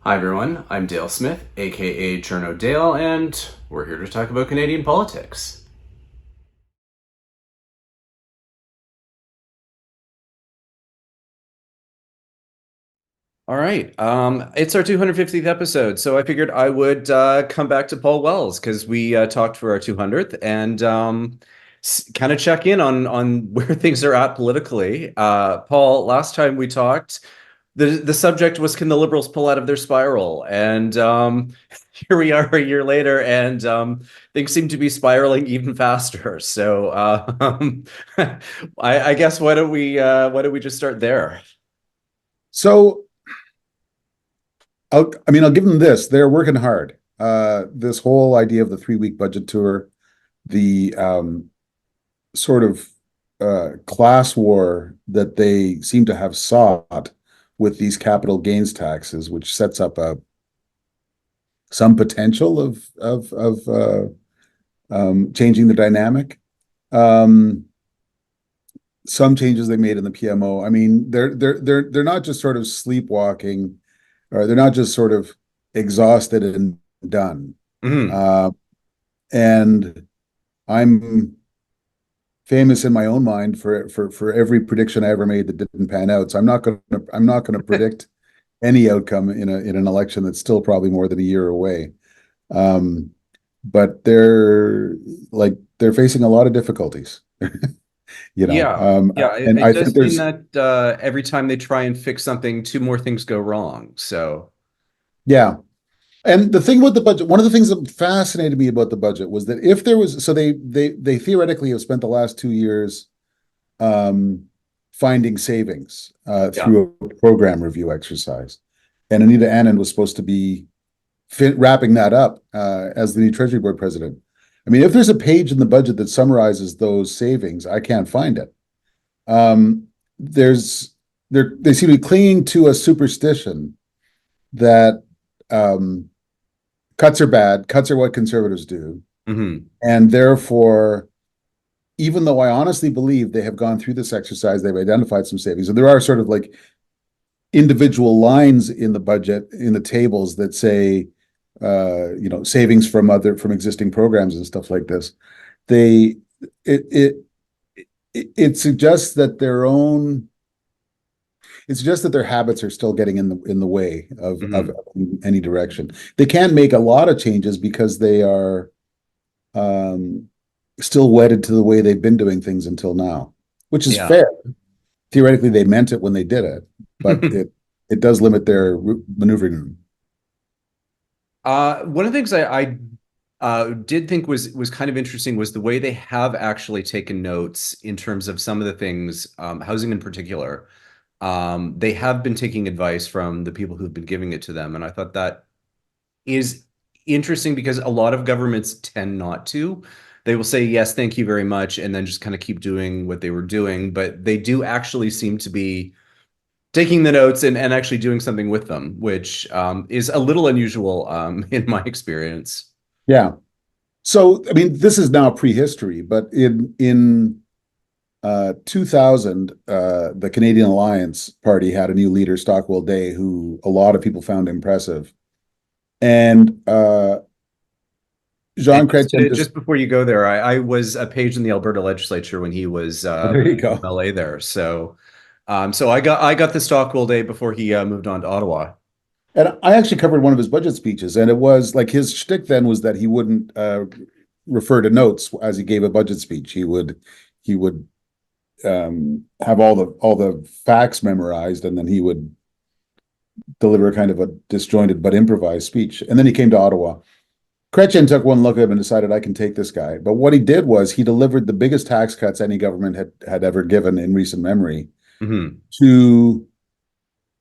Hi everyone, I'm Dale Smith, aka Cherno Dale, and we're here to talk about Canadian politics. All right, it's our 250th episode, so I figured I would come back to Paul Wells because we talked for our 200th and kind of check in on where things are at politically. Paul, last time we talked, the subject was can the Liberals pull out of their spiral, and here we are a year later, and things seem to be spiraling even faster. So I guess why don't we just start there? So I'll give them this. They're working hard. This whole idea of the 3 week budget tour, the sort of class war that they seem to have sought with these capital gains taxes, which sets up some potential of changing the dynamic. Um, some changes they made in the PMO. I mean, they're not just sort of sleepwalking, or they're not just sort of exhausted and done. Mhm. Uh, and I'm famous in my own mind for every prediction I ever made that didn't pan out. So I'm not gonna predict any outcome in an election that's still probably more than a year away. Um, but they're facing a lot of difficulties, Yeah, yeah. and It I does think seem there's that every time they try and fix something, two more things go wrong. So, yeah. And the thing about the budget, one of the things that fascinated me about the budget was that if there was, so they theoretically have spent the last 2 years um, finding savings yeah. through a program review exercise, and Anita Anand was supposed to be wrapping that up as the new Treasury Board president. I mean, if there's a page in the budget that summarizes those savings, I can't find it. There's they seem to be clinging to a superstition that um, cuts are bad, cuts are what conservatives do. Hmm. And therefore, even though I honestly believe they have gone through this exercise, they've identified some savings. And there are sort of like individual lines in the budget, in the tables that say, savings from existing programs and stuff like this. They, it, it, it suggests that it suggests that their habits are still getting in the way of Hmm. any direction. They can't make a lot of changes because they are um, still wedded to the way they've been doing things until now, which is Yeah. fair. Theoretically, they meant it when they did it, but it does limit their maneuvering room. One of the things I did think was kind of interesting was the way they have actually taken notes in terms of some of the things, housing in particular. They have been taking advice from the people who've been giving it to them, and I thought that is interesting because a lot of governments tend not to. They will say, yes, thank you very much, and then just kind of keep doing what they were doing. But they do actually seem to be taking the notes and actually doing something with them, which is a little unusual in my experience. Yeah. So, I mean, this is now prehistory, but in 2000, the Canadian Alliance Party had a new leader, Stockwell Day, who a lot of people found impressive. And And Jean Chrétien just just before you go there, I was a page in the Alberta legislature when he was there you go. LA there. So I got the Stockwell day before he moved on to Ottawa. And I actually covered one of his budget speeches, and it was like his shtick then was that he wouldn't refer to notes as he gave a budget speech. He would have all the facts memorized, and then he would deliver kind of a disjointed but improvised speech. And then he came to Ottawa. Chrétien took one look at him and decided, I can take this guy. But what he did was he delivered the biggest tax cuts any government had ever given in recent memory Hmm. to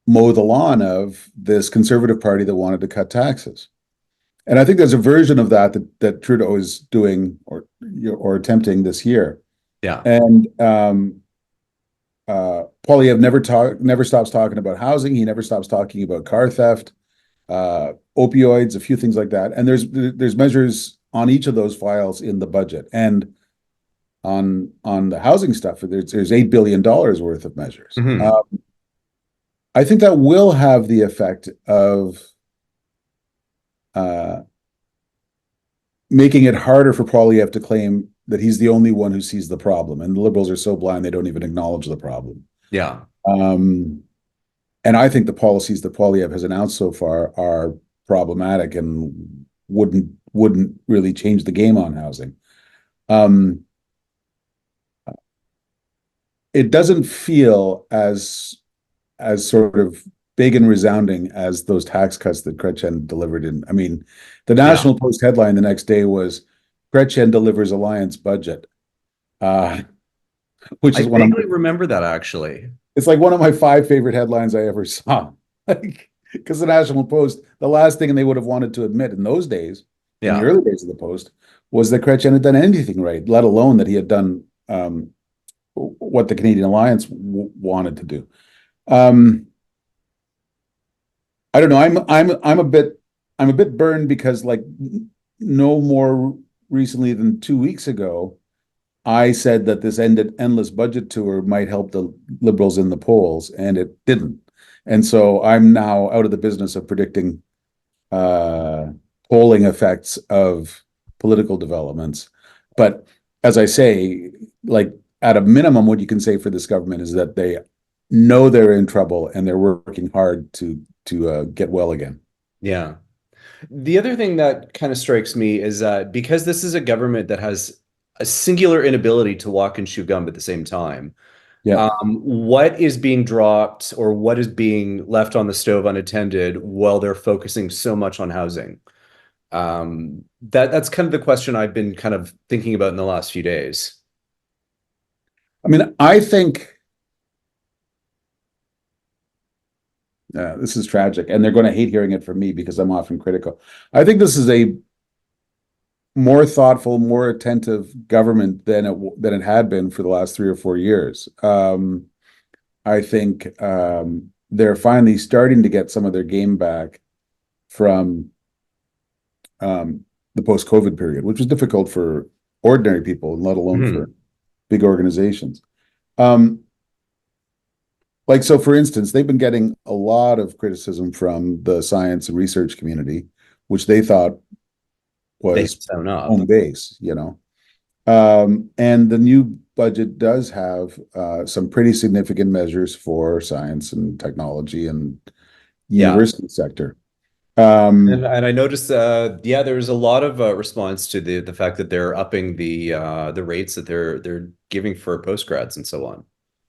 mow the lawn of this conservative party that wanted to cut taxes. And I think there's a version of that Trudeau is doing or attempting this year. Yeah. And Poilievre never stops talking about housing. He never stops talking about car theft, opioids, a few things like that. And there's measures on each of those files in the budget. And on the housing stuff, there's $8 billion worth of measures. Hmm. I think that will have the effect of uh, making it harder for Poilievre to claim that he's the only one who sees the problem, and the Liberals are so blind they don't even acknowledge the problem. Yeah. Um, and I think the policies that Poilievre has announced so far are problematic and wouldn't really change the game on housing. Um, it doesn't feel as sort of big and resounding as those tax cuts that Chrétien delivered in. I mean, the Yeah. National Post headline the next day was Chrétien delivers alliance budget, uh, which I is one of vaguely remember that actually. it's like one of my five favorite headlines I ever saw. Like, because the National Post, the last thing they would have wanted to admit in those days, in the Yeah. early days of the Post, was that Chrétien had done anything right, let alone that he had done what the Canadian Alliance wanted to do. Um, I don't know. I'm a bit burned because like no more recently than 2 weeks ago, I said that this endless budget tour might help the Liberals in the polls, and it didn't. And so I'm now out of the business of predicting uh, polling effects of political developments. But as I say, like at a minimum, what you can say for this government is that they know they're in trouble and they're working hard to get well again. Yeah. The other thing that kind of strikes me is that because this is a government that has a singular inability to walk and chew gum at the same time, Yeah. what is being dropped or what is being left on the stove unattended while they're focusing so much on housing? That's kind of the question I've been kind of thinking about in the last few days. I mean, I think this is tragic, and they're going to hate hearing it from me because I'm often critical. I think this is a more thoughtful, more attentive government than it had been for the last 3 or 4 years. I think they're finally starting to get some of their game back from the post-COVID period, which was difficult for ordinary people, let alone for Mhm. big organizations. Um, like so, for instance, they've been getting a lot of criticism from the science and research community, which they thought They had was sewn up. home base, you know. And the new budget does have some pretty significant measures for science and technology and Yeah. university sector. Um, And I noticed, yeah, there's a lot of response to the fact that they're upping the rates that they're giving for postgrads and so on.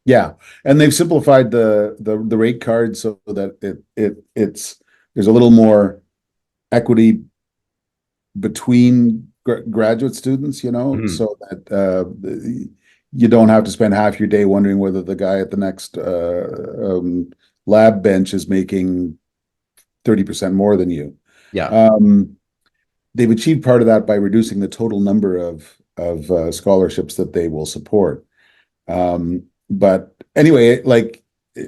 yeah, and they've simplified the rate card so that it's there's a little more equity between graduate students, you know, Mhm. so that you don't have to spend half your day wondering whether the guy at the next lab bench is making 30% more than you. Yeah. Um, they've achieved part of that by reducing the total number of scholarships that they will support. But anyway, like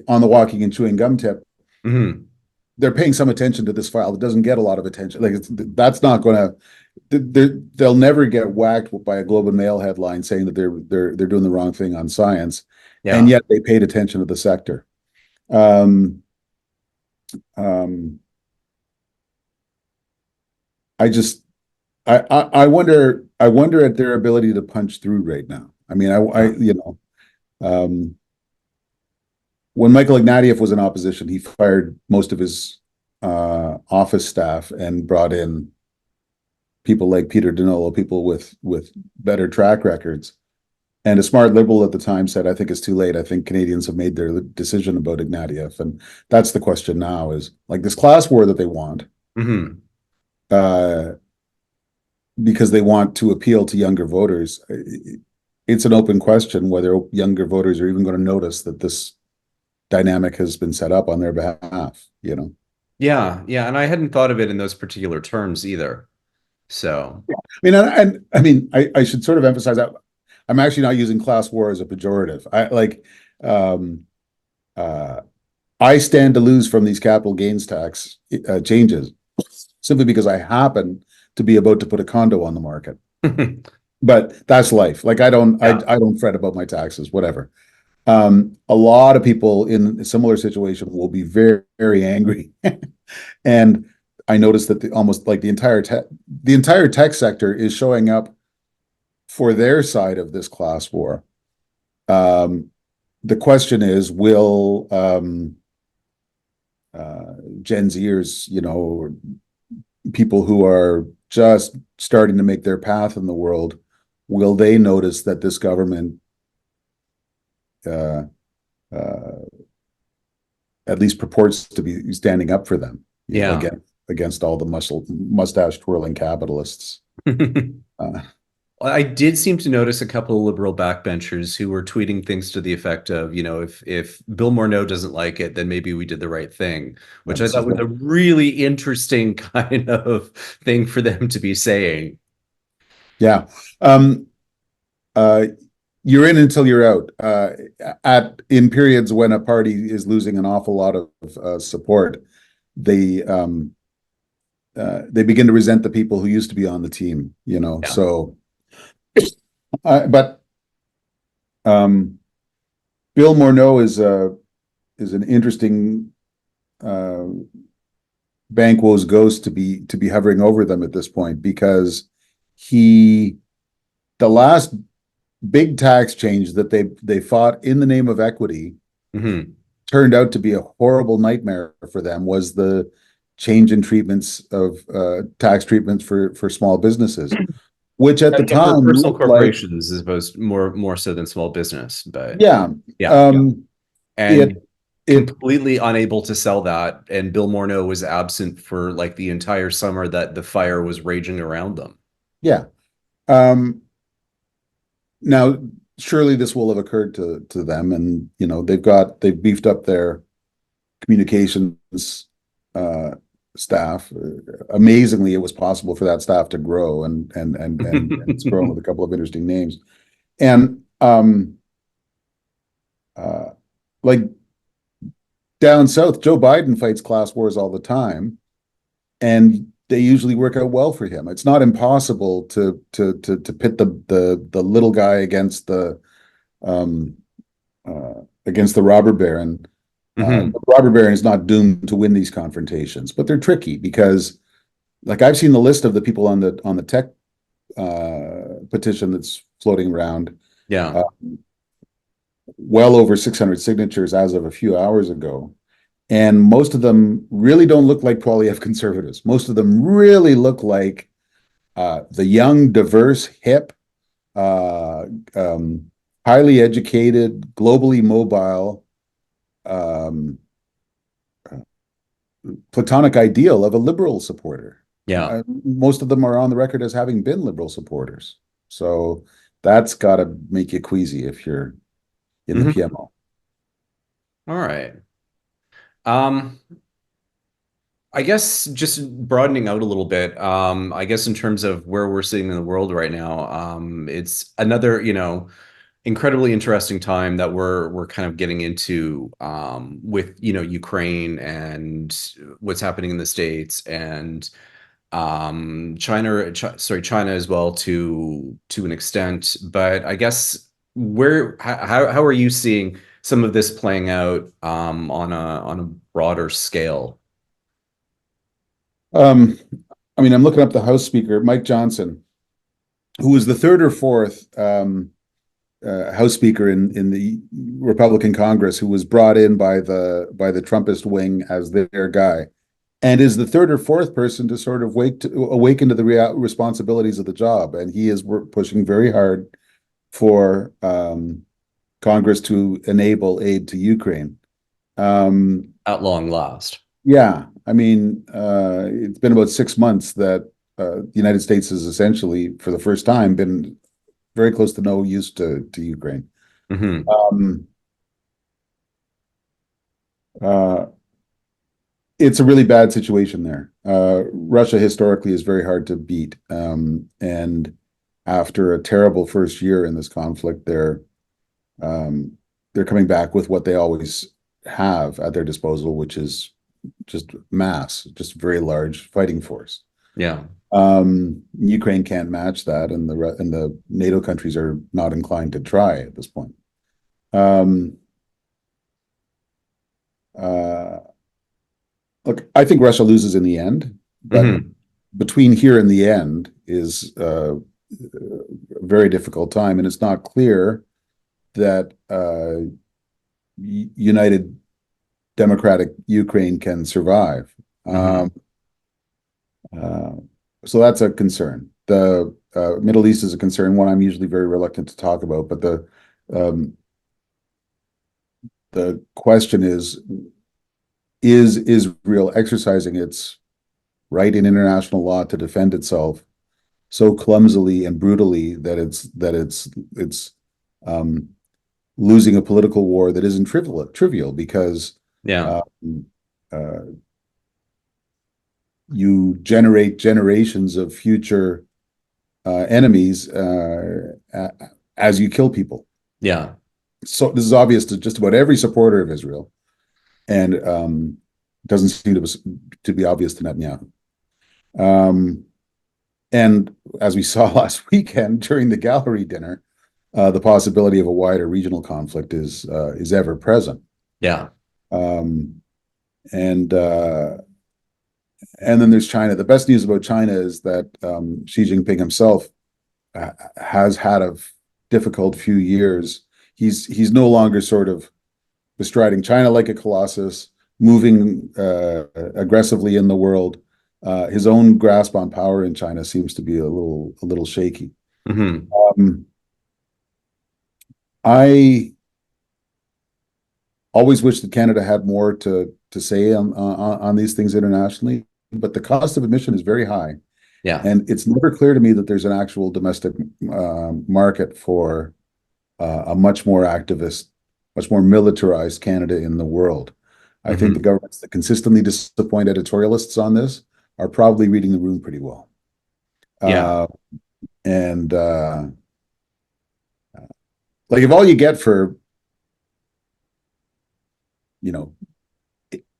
on the walking and chewing gum tip, Mhm. they're paying some attention to this file. It doesn't get a lot of attention. Like that's not going to. They'll never get whacked by a Globe and Mail headline saying that they're doing the wrong thing on science, and Yeah. yet they paid attention to the sector. Um, um, I just I wonder at their ability to punch through right now. I mean, I Yeah. you know when Michael Ignatieff was in opposition, he fired most of his office staff and brought in people like Peter Danilo, people with better track records. And a smart liberal at the time said, "I think it's too late. I think Canadians have made their decision about Ignatieff." And that's the question now: is like this class war that they want, Mhm. uh, because they want to appeal to younger voters. It's an open question whether younger voters are even going to notice that this dynamic has been set up on their behalf. You know. Yeah. Yeah. And I hadn't thought of it in those particular terms either. So, I mean, and I mean, I should sort of emphasize that I'm actually not using class war as a pejorative. I like, um, uh, I stand to lose from these capital gains tax changes simply because I happen to be about to put a condo on the market. But that's life. Like yeah. I don't fret about my taxes, whatever. A lot of people in a similar situation will be very, very angry. And I noticed that almost like the entire tech sector is showing up for their side of this class war. Um, the question is, will Gen Zers, people who are just starting to make their path in the world, will they notice that this government uh, uh, at least purports to be standing up for them, Yeah. against all the mustache twirling capitalists? Uh, I did seem to notice a couple of liberal backbenchers who were tweeting things to the effect of, if Bill Morneau doesn't like it, then maybe we did the right thing, which I that's thought was a really interesting kind of thing for them to be saying. yeah. Um, uh, you're in until you're out. At in periods when a party is losing an awful lot of support, they they begin to resent the people who used to be on the team. Yeah. So, but um, Bill Morneau is an interesting uh, Banquo's ghost to be hovering over them at this point, because he the last big tax change that they fought in the name of equity Hmm. turned out to be a horrible nightmare for them, was the change in treatments of tax treatments for small businesses, which at the Yeah, for time personal looked like, corporations as opposed more so than small business, but yeah, yeah, yeah. um, it And it completely unable to sell that. And Bill Morneau was absent for like the entire summer that the fire was raging around them. yeah. Um, Now, surely this will have occurred to them, and they've beefed up their communications uh, staff. Amazingly, it was possible for that staff to grow, and it's grown with a couple of interesting names. And uh, like down south, Joe Biden fights class wars all the time, and they usually work out well for him. It's not impossible to pit the little guy um, against the robber baron. Hmm. The robber baron is not doomed to win these confrontations, but they're tricky because, like, I've seen the list of the people on the tech petition that's floating around, Yeah. uh, well over 600 signatures as of a few hours ago. And most of them really don't look like Poilievre conservatives. Most of them really look like the young, diverse, hip, uh, um, highly educated, globally mobile, um, platonic ideal of a liberal supporter. Yeah. Most of them are on the record as having been liberal supporters. So that's got to make you queasy if you're in the Hmm. PMO. All right. Um, I guess just broadening out a little bit, I guess in terms of where we're sitting in the world right now, it's another, incredibly interesting time that we're kind of getting into with, Ukraine and what's happening in the States and China as well to an extent. But I guess how are you seeing some of this playing out on a broader scale? Um, I mean, I'm looking up the House Speaker, Mike Johnson, who was the third or fourth House Speaker in the Republican Congress, who was brought in by the Trumpist wing as their guy, and is the third or fourth person to sort of awaken to the responsibilities of the job. And he is pushing very hard for Congress to enable aid to Ukraine. Um, At long last. yeah, I mean, it's been about 6 months that the United States has essentially, for the first time, been very close to no use to Ukraine. Hmm. Um, uh, it's a really bad situation there. Russia historically is very hard to beat, and after a terrible first year in this conflict, um, they're coming back with what they always have at their disposal, which is just mass, just very large fighting force. Yeah. Ukraine can't match that, and the NATO countries are not inclined to try at this point. Um, uh, Look, I think Russia loses in the end, but Hmm. between here and the end is a very difficult time, and it's not clear that united democratic Ukraine can survive. Hmm. Uh, so that's a concern. The Middle East is a concern, one I'm usually very reluctant to talk about, but um, the question is Israel exercising its right in international law to defend itself so clumsily and brutally that it's um, losing a political war that isn't trivial because Yeah. um, uh, you generate generations of future enemies as you kill people. Yeah. So this is obvious to just about every supporter of Israel, and doesn't seem to be obvious to Netanyahu. Um, and as we saw last weekend during the gallery dinner, the possibility of a wider regional conflict is ever present. Yeah. Um, and and then there's China. The best news about China is that Xi Jinping himself has had a difficult few years. He's no longer sort of bestriding China like a colossus, moving aggressively in the world. His own grasp on power in China seems to be a little shaky. Hmm. Um, I always wish that Canada had more to say on these things internationally, but the cost of admission is very high, Yeah. and it's never clear to me that there's an actual domestic market for a much more activist, much more militarized Canada in the world. I think the Hmm. governments that consistently disappoint editorialists on this are probably reading the room pretty well. Yeah. Uh, and like if all you get for, you know,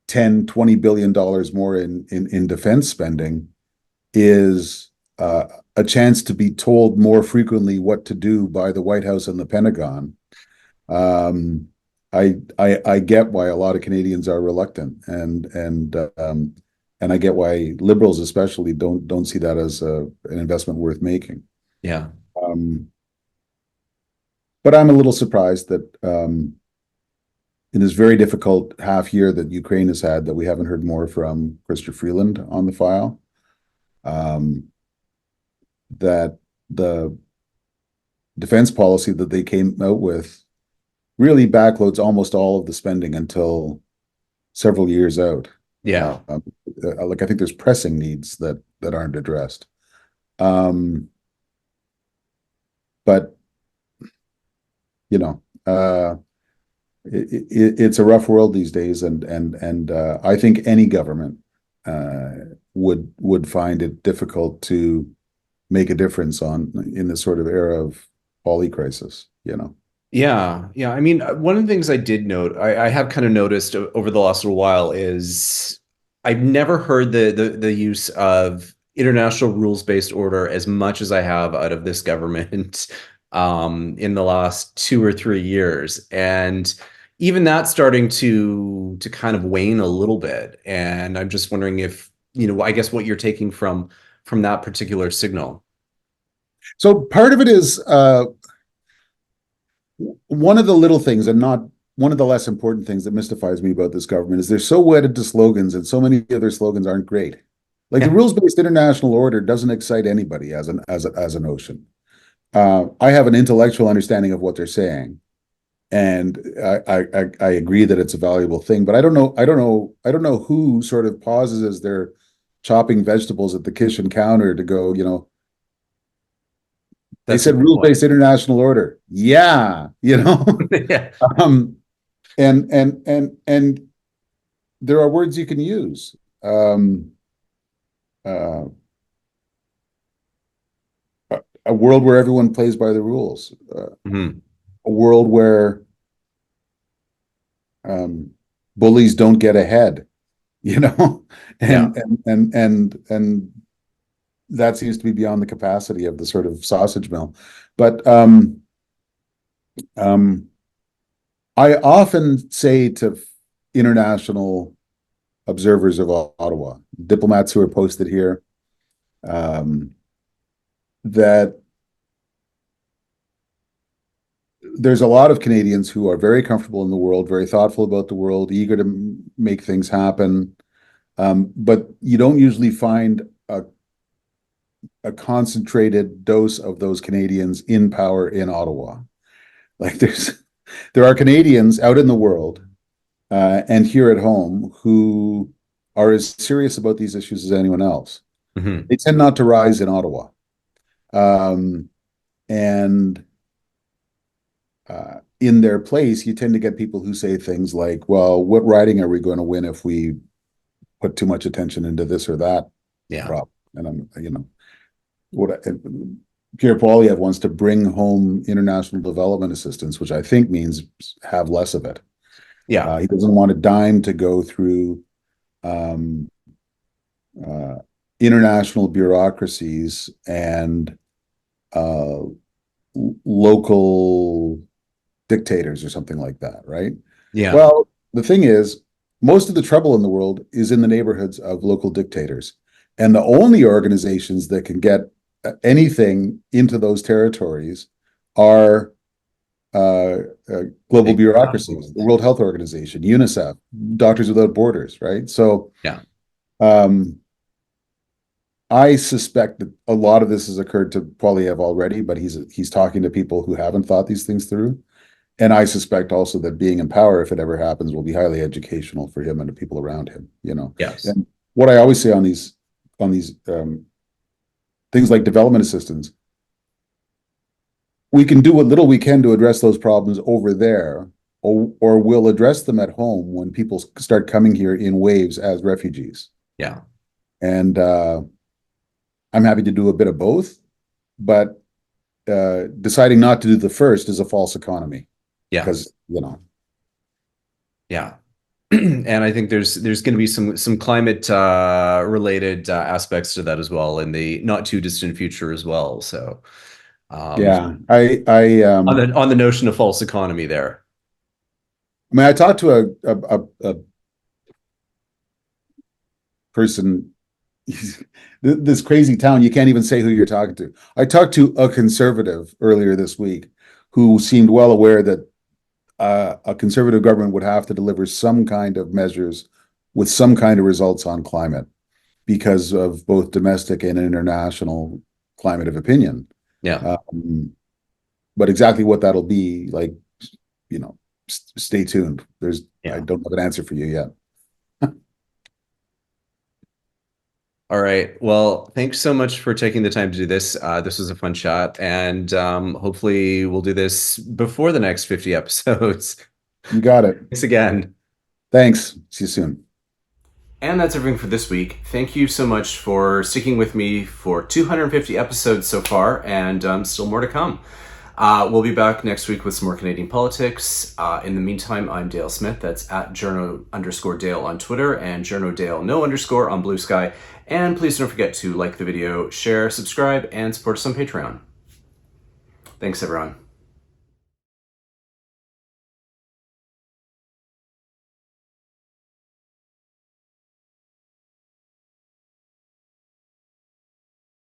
10-20 billion dollars more in defense spending is a chance to be told more frequently what to do by the White House and the Pentagon. Um, I get why a lot of Canadians are reluctant, and I get why liberals especially don't see that as an investment worth making. Yeah. Um, but I'm a little surprised that in this very difficult half year that Ukraine has had, that we haven't heard more from Chrysler Freeland on the file. Um, that the defense policy that they came out with really backloads almost all of the spending until several years out. Yeah. Like I think there's pressing needs that aren't addressed. Um, but you know, it's a rough world these days, and I think any government uh, would find it difficult to make a difference on in this sort of era of poly crisis. You know. Yeah, yeah. I mean, one of the things I did note, I have kind of noticed over the last little while is I've never heard the use of international rules-based order as much as I have out of this government in the last 2 or 3 years, and even that's starting to kind of wane a little bit. And I'm just wondering if, I guess what you're taking from that particular signal. So part of it is one of the little things, and not one of the less important things that mystifies me about this government is they're so wedded to slogans, and so many of their slogans aren't great. Like the Yeah, rules-based international order doesn't excite anybody as a notion. I have an intellectual understanding of what they're saying, and I agree that it's a valuable thing. But I don't know who sort of pauses as they're chopping vegetables at the kitchen counter to go, they that's a said good point. rules-based international order. Yeah, Yeah, um, and there are words you can use. Uh, a world where everyone plays by the rules. Mhm. A world where bullies don't get ahead, you know, Yeah. and that seems to be beyond the capacity of the sort of sausage mill. But um, I often say to international observers of Ottawa, diplomats who are posted here, um, that there's a lot of Canadians who are very comfortable in the world, very thoughtful about the world, eager to make things happen. But you don't usually find a concentrated dose of those Canadians in power in Ottawa. Like there are Canadians out in the world and here at home who are as serious about these issues as anyone else. Hmm. They tend not to rise in Ottawa. Um, and in their place, you tend to get people who say things like, well, what riding are we going to win if we put too much attention into this or that Yeah. problem? And what Pierre Poilievre wants to bring home international development assistance, which I think means have less of it. Yeah. He doesn't want a dime to go through um, uh, international bureaucracies and uh, local dictators or something like that, right? Yeah. Well, the thing is, most of the trouble in the world is in the neighborhoods of local dictators. And the only organizations that can get anything into those territories are uh, global Big bureaucracies, the capitals. World Health Organization, UNICEF, Doctors Without Borders, right? So Yeah. um, I suspect that a lot of this has occurred to Poilievre already, but he's talking to people who haven't thought these things through. And I suspect also that being in power, if it ever happens, will be highly educational for him and the people around him, you know. Yes. And what I always say on these things like development assistance, we can do what little we can to address those problems over there, or we'll address them at home when people start coming here in waves as refugees. Yeah. And I'm happy to do a bit of both, but deciding not to do the first is a false economy Yes. because, you know. Yeah. And I think there's going to be some climate related aspects to that as well in the not too distant future as well. So um, Yeah, on the notion of false economy there. I mean, I talked to a person, this crazy town, you can't even say who you're talking to. I talked to a conservative earlier this week who seemed well aware that a conservative government would have to deliver some kind of measures with some kind of results on climate because of both domestic and international climate of opinion. Yeah. Um, but exactly what that'll be, like, you know, stay tuned. I Yeah. don't have an answer for you yet. All right. Well, thanks so much for taking the time to do this. This was a fun chat, and hopefully we'll do this before the next 50 episodes. You got it. Thanks again. Thanks. See you soon. And that's everything for this week. Thank you so much for sticking with me for 250 episodes so far, and still more to come. We'll be back next week with some more Canadian politics. In the meantime, I'm Dale Smith. That's at Journo_Dale on Twitter and JournoDale no underscore on Bluesky. And please don't forget to like the video, share, subscribe, and support us on Patreon. Thanks, everyone.